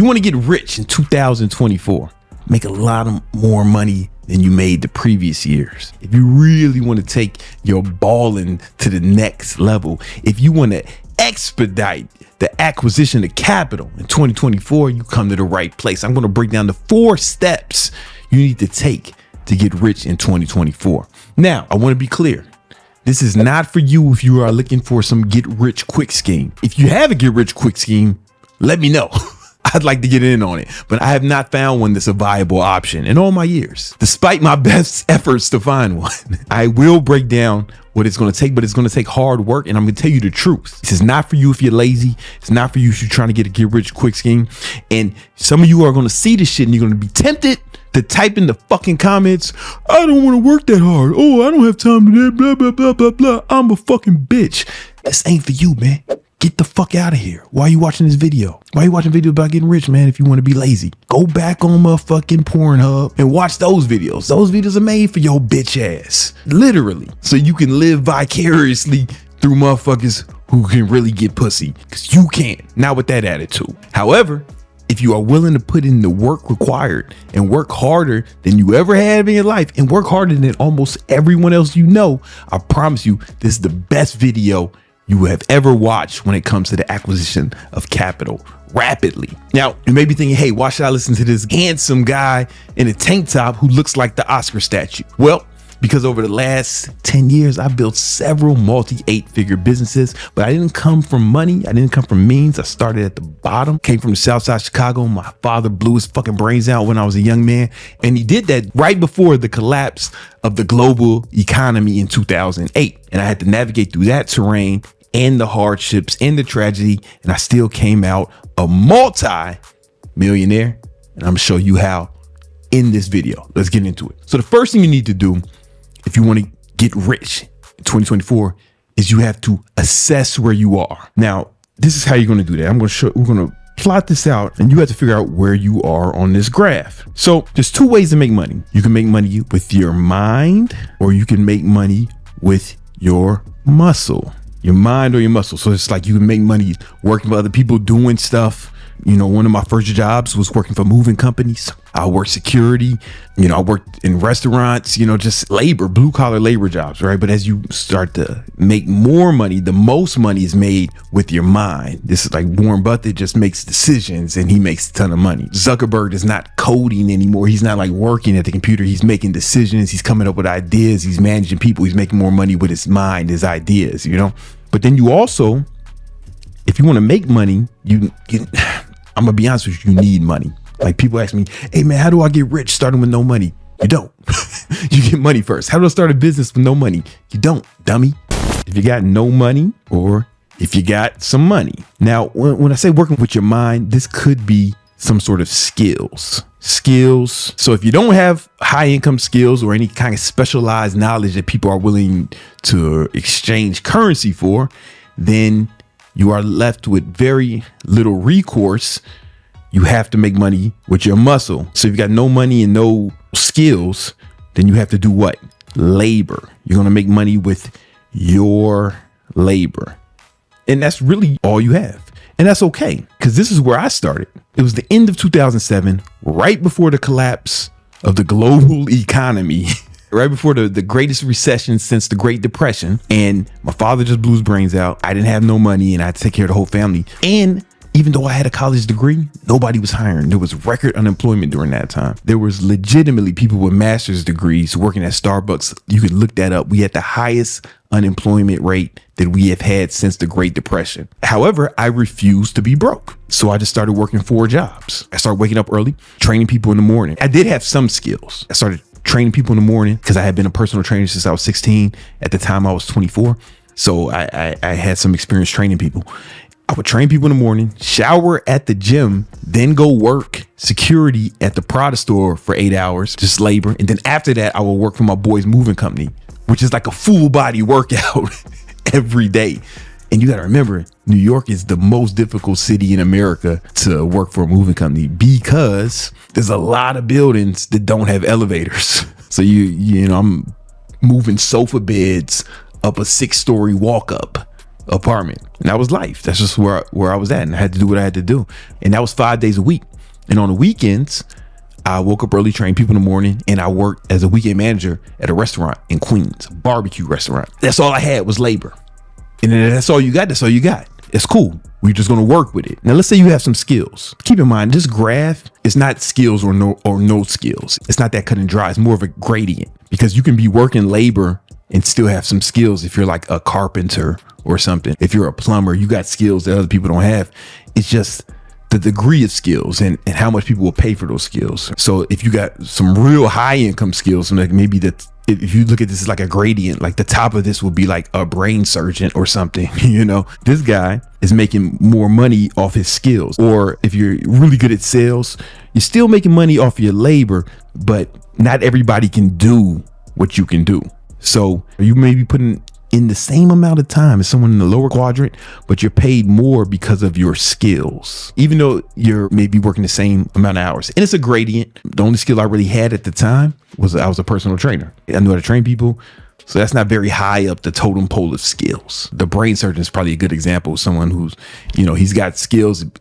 you want to get rich in 2024, make a lot of more money than you made the previous years. If you really want to take your balling to the next level, if you want to expedite the acquisition of capital in 2024, you come to the right place. I'm going to break down the 4 steps you need to take to get rich in 2024. Now, I want to be clear. This is not for you if you are looking for some get rich quick scheme. If you have a get rich quick scheme, let me know. I'd like to get in on it, but I have not found one that's a viable option in all my years, despite my best efforts to find one. I will break down what it's going to take, but it's going to take hard work. And I'm going to tell you the truth. This is not for you if you're lazy. It's not for you if you're trying to get a get rich quick scheme. And some of you are going to see this shit and you're going to be tempted to type in the fucking comments, I don't want to work that hard. Oh, I don't have time to that, blah, blah, blah, blah, blah. I'm a fucking bitch. This ain't for you, man. Get the fuck out of here. Why are you watching this video? Why are you watching videos about getting rich, man, if you want to be lazy? Go back on motherfucking Pornhub and watch those videos. Those videos are made for your bitch ass. Literally. So you can live vicariously through motherfuckers who can really get pussy. Because you can't. Not with that attitude. However, if you are willing to put in the work required and work harder than you ever have in your life and work harder than almost everyone else you know, I promise you, this is the best video you have ever watched when it comes to the acquisition of capital rapidly. Now, you may be thinking, hey, why should I listen to this handsome guy in a tank top who looks like the Oscar statue? Well, because over the last 10 years, I've built several multi-8-figure businesses, but I didn't come from money. I didn't come from means. I started at the bottom, came from the South Side Chicago. My father blew his fucking brains out when I was a young man. And he did that right before the collapse of the global economy in 2008. And I had to navigate through that terrain and the hardships and the tragedy. And I still came out a multi-millionaire. And I'm gonna show you how in this video. Let's get into it. So the first thing you need to do if you want to get rich in 2024 is you have to assess where you are. Now, this is how you're going to do that. We're going to plot this out and you have to figure out where you are on this graph. So there's 2 ways to make money. You can make money with your mind or you can make money with your muscle, your mind or your muscle. So it's like you can make money working for other people, doing stuff. You know, one of my first jobs was working for moving companies. I worked security, I worked in restaurants, just labor, blue collar labor jobs, right? But as you start to make more money, the most money is made with your mind. This is like Warren Buffett just makes decisions and he makes a ton of money. Zuckerberg is not coding anymore. He's not like working at the computer. He's making decisions. He's coming up with ideas. He's managing people. He's making more money with his mind, his ideas, But then you also, if you want to make money, I'm gonna be honest with you, you need money. Like people ask me, hey man, how do I get rich starting with no money? You don't. You get money first. How do I start a business with no money? You don't, dummy. If you got no money or if you got some money. Now, when I say working with your mind, this could be some sort of skills. So if you don't have high income skills or any kind of specialized knowledge that people are willing to exchange currency for, then you are left with very little recourse. You have to make money with your muscle. So if you got no money and no skills, then you have to do what? Labor. You're going to make money with your labor. And that's really all you have. And that's okay, because this is where I started. It was the end of 2007, right before the collapse of the global economy. Right before the greatest recession since the Great Depression. And my father just blew his brains out. I didn't have no money and I had to take care of the whole family. And even though I had a college degree, nobody was hiring. There was record unemployment during that time. There was legitimately people with master's degrees working at Starbucks. You could look that up. We had the highest unemployment rate that we have had since the Great Depression. However, I refused to be broke. So I just started working 4 jobs. I started waking up early, training people in the morning. I did have some skills. I started training people in the morning because I had been a personal trainer since I was 16. At the time I was 24. So I had some experience training people. I would train people in the morning, shower at the gym, then go work security at the Prada store for 8 hours, just labor. And then after that, I would work for my boy's moving company, which is like a full body workout every day. And you got to remember, New York is the most difficult city in America to work for a moving company because there's a lot of buildings that don't have elevators. So I'm moving sofa beds up a 6-story walk-up apartment. And that was life. That's just where I was at. And I had to do what I had to do. And that was 5 days a week. And on the weekends, I woke up early, trained people in the morning, and I worked as a weekend manager at a restaurant in Queens, a barbecue restaurant. That's all I had was labor. And then that's all you got. That's all you got. It's cool. We're just going to work with it. Now, let's say you have some skills. Keep in mind, this graph is not skills or no skills. It's not that cut and dry. It's more of a gradient, because you can be working labor and still have some skills. If you're like a carpenter or something, if you're a plumber, you got skills that other people don't have. It's just the degree of skills and how much people will pay for those skills. So if you got some real high income skills, like maybe that, if you look at this as like a gradient, like the top of this would be like a brain surgeon or something, this guy is making more money off his skills. Or if you're really good at sales, you're still making money off your labor, but not everybody can do what you can do. So you may be putting in the same amount of time as someone in the lower quadrant, but you're paid more because of your skills, even though you're maybe working the same amount of hours. And it's a gradient. The only skill I really had at the time was I was a personal trainer. I knew how to train people. So that's not very high up the totem pole of skills. The brain surgeon is probably a good example of someone who's, he's got skills and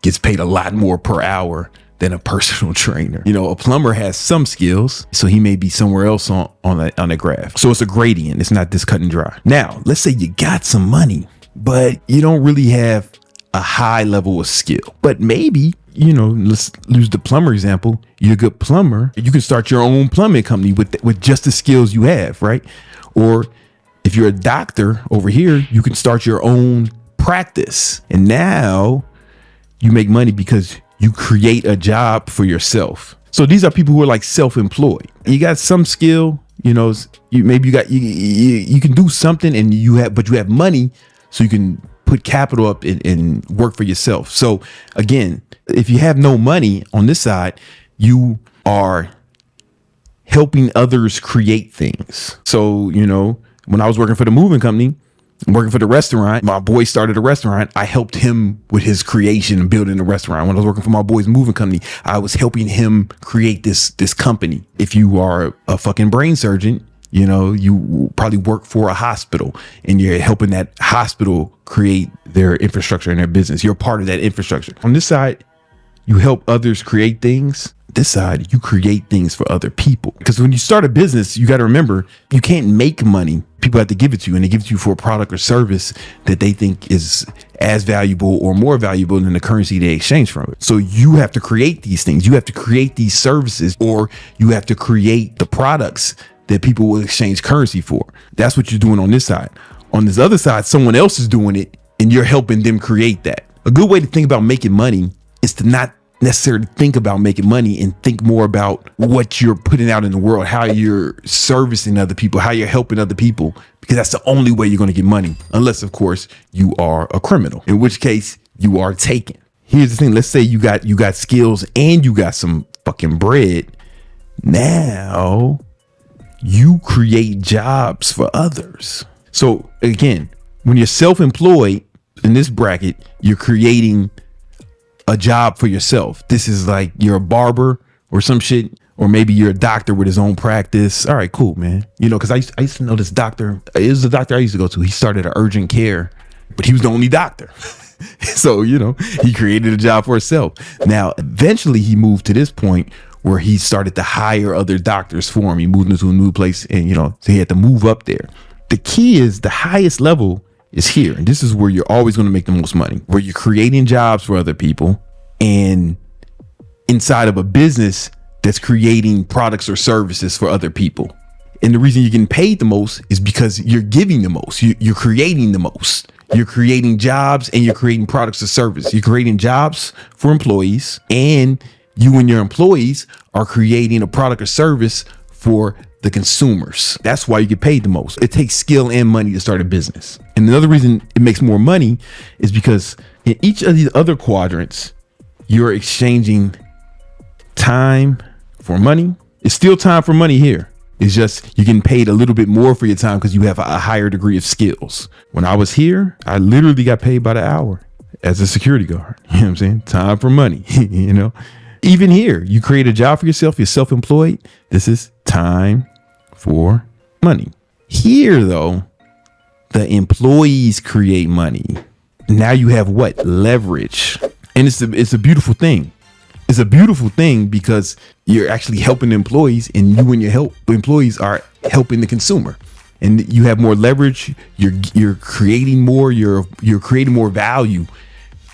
gets paid a lot more per hour than a personal trainer. A plumber has some skills, so he may be somewhere else on the graph. So it's a gradient. It's not this cut and dry. Now, let's say you got some money, but you don't really have a high level of skill. But maybe, let's use the plumber example. You're a good plumber. You can start your own plumbing company with just the skills you have, right? Or if you're a doctor over here, you can start your own practice. And now you make money because you create a job for yourself. So these are people who are like self-employed. You got some skill, you can do something and but you have money, so you can put capital up and work for yourself. So again, if you have no money on this side, you are helping others create things. So, when I was working for the moving company, working for the restaurant, my boy started a restaurant. I helped him with his creation and building a restaurant. When I was working for my boy's moving company, I was helping him create this company. If you are a fucking brain surgeon, you probably work for a hospital and you're helping that hospital create their infrastructure and their business. You're part of that infrastructure. On this side, you help others create things. This side, you create things for other people. Because when you start a business, you got to remember, you can't make money. People have to give it to you, and they give it to you for a product or service that they think is as valuable or more valuable than the currency they exchange from it. So you have to create these things. You have to create these services, or you have to create the products that people will exchange currency for. That's what you're doing on this side. On this other side, someone else is doing it and you're helping them create that. A good way to think about making money is to not necessarily think about making money and think more about what you're putting out in the world, how you're servicing other people, how you're helping other people, because that's the only way you're going to get money. Unless, of course, you are a criminal, in which case you are taken. Here's the thing. Let's say you got skills and you got some fucking bread. Now you create jobs for others. So again, when you're self-employed in this bracket, you're creating a job for yourself. This is like you're a barber or some shit, or maybe you're a doctor with his own practice. All right, cool, man. Because I used to know this doctor. It was the doctor I used to go to. He started an urgent care, but he was the only doctor. So, he created a job for himself. Now, eventually he moved to this point where he started to hire other doctors for him. He moved into a new place and, so he had to move up there. The key is the highest level is here. And this is where you're always going to make the most money, where you're creating jobs for other people and inside of a business that's creating products or services for other people. And the reason you're getting paid the most is because you're giving the most. You're creating the most. You're creating jobs and you're creating products or service. You're creating jobs for employees, and you and your employees are creating a product or service for the consumers. That's why you get paid the most. It takes skill and money to start a business. And another reason it makes more money is because in each of these other quadrants, you're exchanging time for money. It's still time for money here. It's just you're getting paid a little bit more for your time because you have a higher degree of skills. When I was here, I literally got paid by the hour as a security guard. You know what I'm saying? Time for money, Even here, you create a job for yourself. You're self-employed. This is time for money. Here, though, the employees create money. Now you have what? Leverage. And it's a beautiful thing, It's a beautiful thing because you're actually helping the employees, and you and your employees are helping the consumer, and you have more leverage. You're creating more. You're creating more value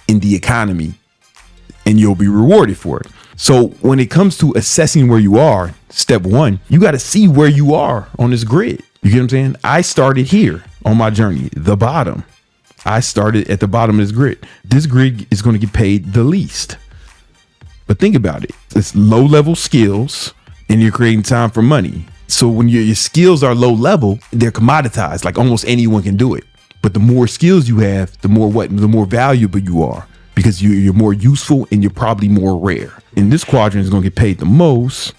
in the economy, and you'll be rewarded for it. So when it comes to assessing where you are, step one, you got to see where you are on this grid. You get what I'm saying? I started here on my journey, the bottom. I started at the bottom of this grid. This grid is going to get paid the least. But think about it. It's low level skills, and you're creating time for money. So when your skills are low level, they're commoditized. Like almost anyone can do it. But the more skills you have, the more valuable you are, because you're more useful and you're probably more rare. And this quadrant is going to get paid the most,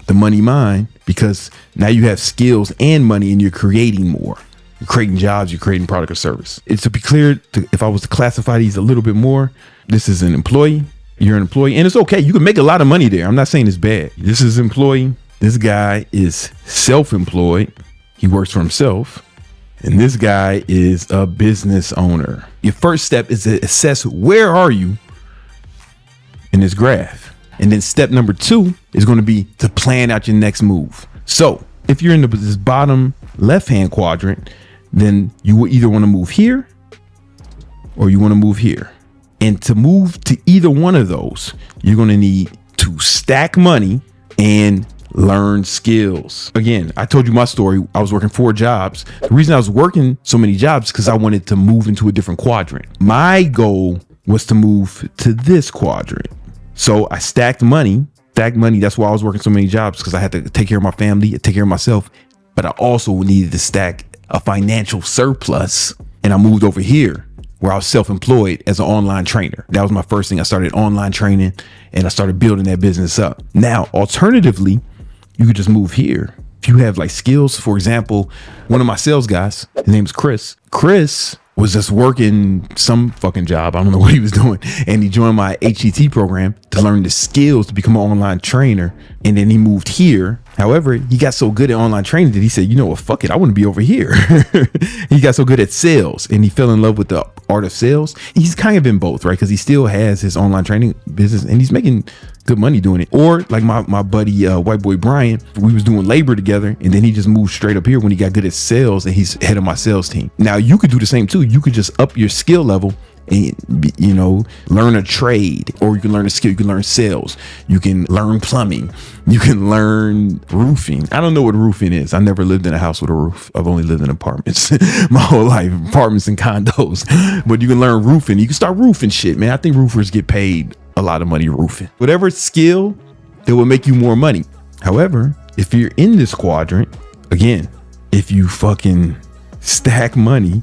the money mine, because now you have skills and money, and you're creating more. You're creating jobs, you're creating product or service. It's to be clear, if I was to classify these a little bit more, this is an employee. You're an employee, and it's okay. You can make a lot of money there. I'm not saying it's bad. This is employee. This guy is self-employed. He works for himself. And this guy is a business owner. Your first step is to assess where are you in this graph. And then step number 2 is going to be to plan out your next move. So if you're in this bottom left-hand quadrant, then you will either want to move here or you want to move here. And to move to either one of those, you're going to need to stack money and learn skills. Again, I told you my story. I was working 4 jobs. The reason I was working so many jobs is because I wanted to move into a different quadrant. My goal was to move to this quadrant. So I stacked money. That's why I was working so many jobs, because I had to take care of my family, take care of myself. But I also needed to stack a financial surplus. And I moved over here where I was self-employed as an online trainer. That was my first thing. I started online training, and I started building that business up. Now, alternatively, you could just move here. If you have like skills, for example, one of my sales guys, his name is Chris. Chris was just working some fucking job. I don't know what he was doing. And he joined my HET program to learn the skills to become an online trainer. And then he moved here. However, he got so good at online training that he said, you know what, fuck it, I want to be over here. He got so good at sales, and he fell in love with the art of sales. He's kind of in both, right? Because he still has his online training business, and he's making good money doing it. Or like my buddy, white boy Brian, we was doing labor together, and then he just moved straight up here when he got good at sales, and he's head of my sales team. Now you could do the same too. You could just up your skill level and, you know, learn a trade, or you can learn a skill. You can learn sales. You can learn plumbing. You can learn roofing. I don't know what roofing is. I never lived in a house with a roof. I've only lived in apartments my whole life, apartments and condos. But you can learn roofing. You can start roofing shit, man. I think roofers get paid a lot of money roofing. Whatever skill that will make you more money. However, if you're in this quadrant, again, if you fucking stack money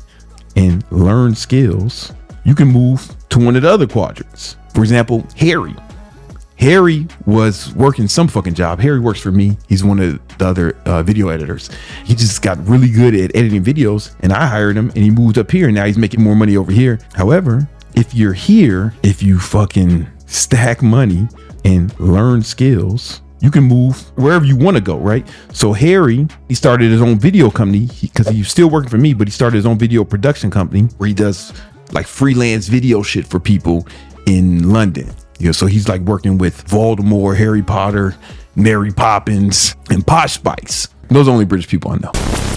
and learn skills, you can move to one of the other quadrants. For example, Harry was working some fucking job. Harry works for me. He's one of the other video editors. He just got really good at editing videos, and I hired him, and he moved up here, and now he's making more money over here. However, if you're here, if you fucking stack money and learn skills, you can move wherever you want to go, right? So Harry, he started his own video company because he's still working for me, but he started his own video production company where he does like freelance video shit for people in London. You know, so he's like working with Voldemort, Harry Potter, Mary Poppins, and Posh Spice. Those are only British people I know.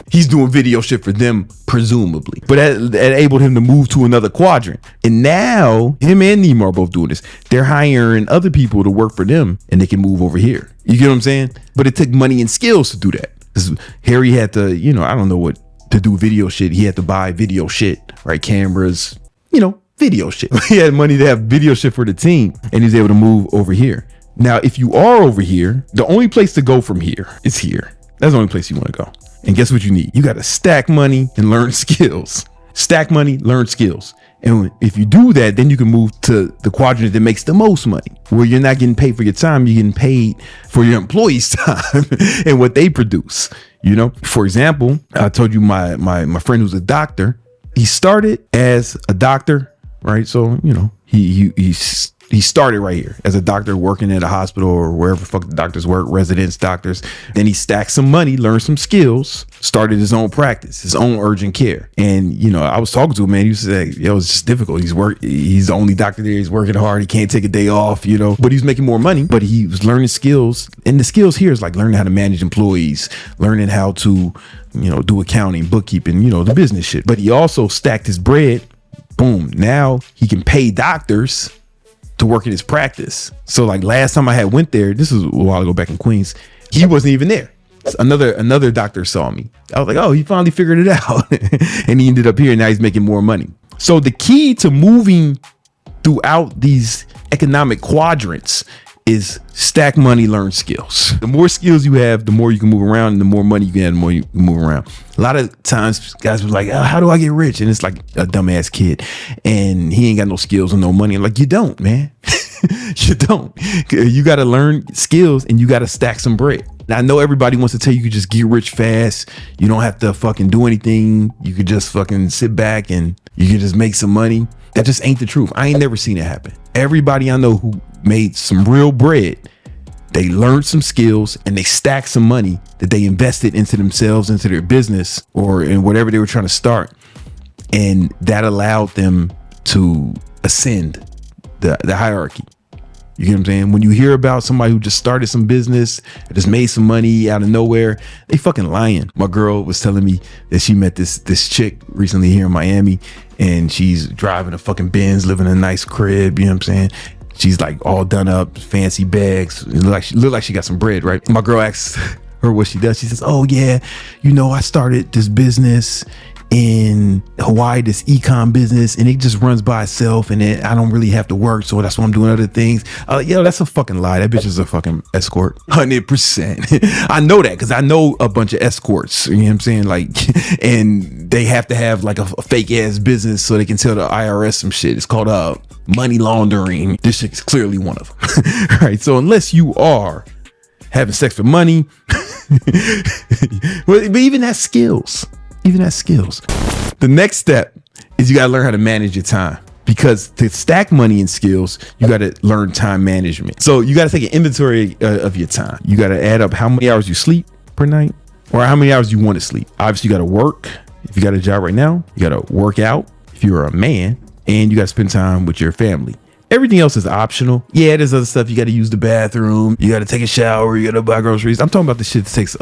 He's doing video shit for them, presumably. But that enabled him to move to another quadrant. And now him and Nemo are both doing this. They're hiring other people to work for them, and they can move over here. You get what I'm saying? But it took money and skills to do that. Because Harry had to, you know, I don't know what to do video shit. He had to buy video shit, right? Cameras, you know, video shit. He had money to have video shit for the team, and he's able to move over here. Now, if you are over here, the only place to go from here is here. That's the only place you want to go. And guess what you need? You got to stack money and learn skills. Stack money, learn skills. And if you do that, then you can move to the quadrant that makes the most money, where you're not getting paid for your time. You're getting paid for your employees' time and what they produce. You know, for example, I told you my friend who's a doctor. He started as a doctor, right? So, you know, he He started right here as a doctor working at a hospital or wherever the fuck the doctors work, residents, doctors. Then he stacked some money, learned some skills, started his own practice, his own urgent care. And, you know, I was talking to him, man. He was like, yo, it's just difficult. He's the only doctor there. He's working hard. He can't take a day off, you know, but he's making more money. But he was learning skills. And the skills here is like learning how to manage employees, learning how to, you know, do accounting, bookkeeping, you know, the business shit. But he also stacked his bread. Boom. Now he can pay doctors to work in his practice. So like last time I had went there, this was a while ago back in Queens, he wasn't even there. Another doctor saw me. I was like, oh, he finally figured it out. And he ended up here. Now he's making more money. So the key to moving throughout these economic quadrants is stack money, learn skills. The more skills you have, the more you can move around, and the more money you can have, the more you can move around. A lot of times guys were like, oh, how do I get rich? And it's like a dumbass kid and he ain't got no skills or no money. I'm like, you don't, man. You don't. You got to learn skills and you got to stack some bread. Now, I know everybody wants to tell you could just get rich fast. You don't have to fucking do anything. You could just fucking sit back and you can just make some money. That just ain't the truth. I ain't never seen it happen. Everybody I know who made some real bread, they learned some skills and they stacked some money that they invested into themselves, into their business, or in whatever they were trying to start. And that allowed them to ascend the hierarchy. You get what I'm saying? When you hear about somebody who just started some business, just made some money out of nowhere, they fucking lying. My girl was telling me that she met this chick recently here in Miami, and she's driving a fucking Benz, living in a nice crib. You know what I'm saying? She's like all done up, fancy bags. It look like she got some bread, right? My girl asks her what she does. She says, oh yeah, you know, I started this business in Hawaii, this ecom business, and it just runs by itself, and I don't really have to work, so that's why I'm doing other things. Yo, that's a fucking lie. That bitch is a fucking escort, 100%. I know that because I know a bunch of escorts. You know what I'm saying? Like, and they have to have like a fake ass business so they can tell the IRS some shit. It's called money laundering. This shit is clearly one of them. Right? So unless you are having sex for money, but even that skills. The next step is you got to learn how to manage your time, because to stack money and skills, you got to learn time management. So you got to take an inventory of your time. You got to add up how many hours you sleep per night, or how many hours you want to sleep. Obviously, you got to work. If you got a job right now, you got to work out if you're a man, and you got to spend time with your family. Everything else is optional. Yeah, there's other stuff. You got to use the bathroom. You got to take a shower. You got to buy groceries. I'm talking about the shit that takes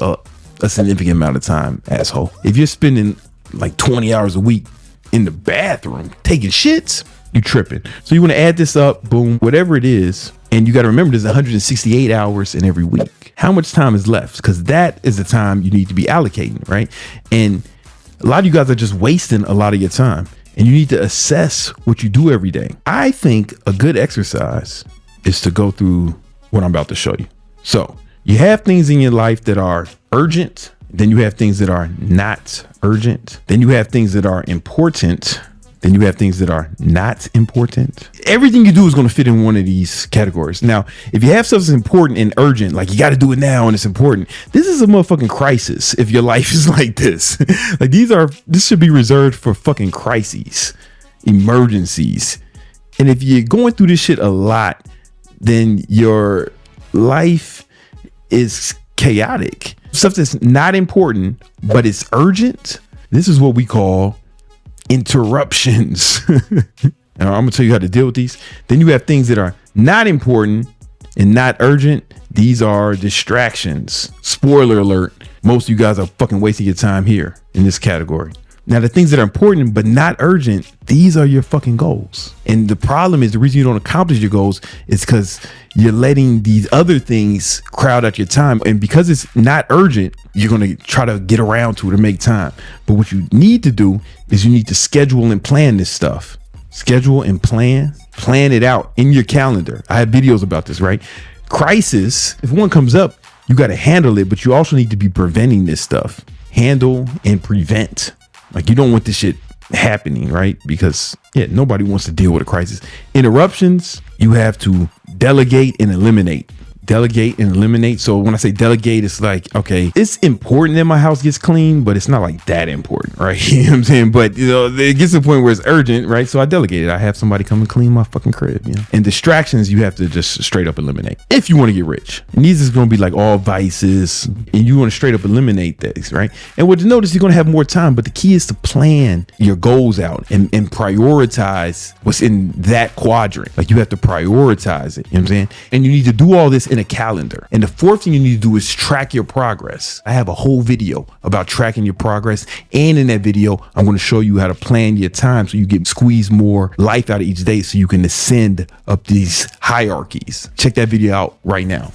a significant amount of time, asshole. If you're spending like 20 hours a week in the bathroom taking shits, you tripping. So you want to add this up, boom, whatever it is. And you got to remember there's 168 hours in every week. How much time is left? Because that is the time you need to be allocating, right? And a lot of you guys are just wasting a lot of your time, and you need to assess what you do every day. I think a good exercise is to go through what I'm about to show you. So you have things in your life that are urgent. Then you have things that are not urgent. Then you have things that are important. Then you have things that are not important. Everything you do is going to fit in one of these categories. Now, if you have stuff that's important and urgent, like you got to do it now and it's important, this is a motherfucking crisis. If your life is like this, like this should be reserved for fucking crises, emergencies. And if you're going through this shit a lot, then your life is chaotic. Stuff that's not important, but it's urgent. This is what we call interruptions. And I'm gonna tell you how to deal with these. Then you have things that are not important and not urgent. These are distractions. Spoiler alert, most of you guys are fucking wasting your time here in this category. Now, the things that are important but not urgent, these are your fucking goals. And the problem is, the reason you don't accomplish your goals is because you're letting these other things crowd out your time. And because it's not urgent, you're going to try to get around to it or make time. But what you need to do is you need to schedule and plan this stuff. Schedule and plan it out in your calendar. I have videos about this, right? Crisis, if one comes up, you got to handle it, but you also need to be preventing this stuff. Handle and prevent. Like, you don't want this shit happening, right? Because nobody wants to deal with a crisis. Interruptions, you have to delegate and eliminate. delegate and eliminate. So when I say delegate, it's like, okay, it's important that my house gets clean, but it's not like that important, right? You know what I'm saying? But you know, it gets to the point where it's urgent, right? So I delegate it. I have somebody come and clean my fucking crib, you know? And distractions, you have to just straight up eliminate if you want to get rich. And these is going to be like all vices, and you want to straight up eliminate these, right? And what you notice, you're going to have more time, but the key is to plan your goals out and prioritize what's in that quadrant. Like you have to prioritize it, you know what I'm saying? And you need to do all this in a calendar. And the fourth thing you need to do is track your progress. I have a whole video about tracking your progress. And in that video, I'm going to show you how to plan your time so you get squeeze more life out of each day so you can ascend up these hierarchies. Check that video out right now.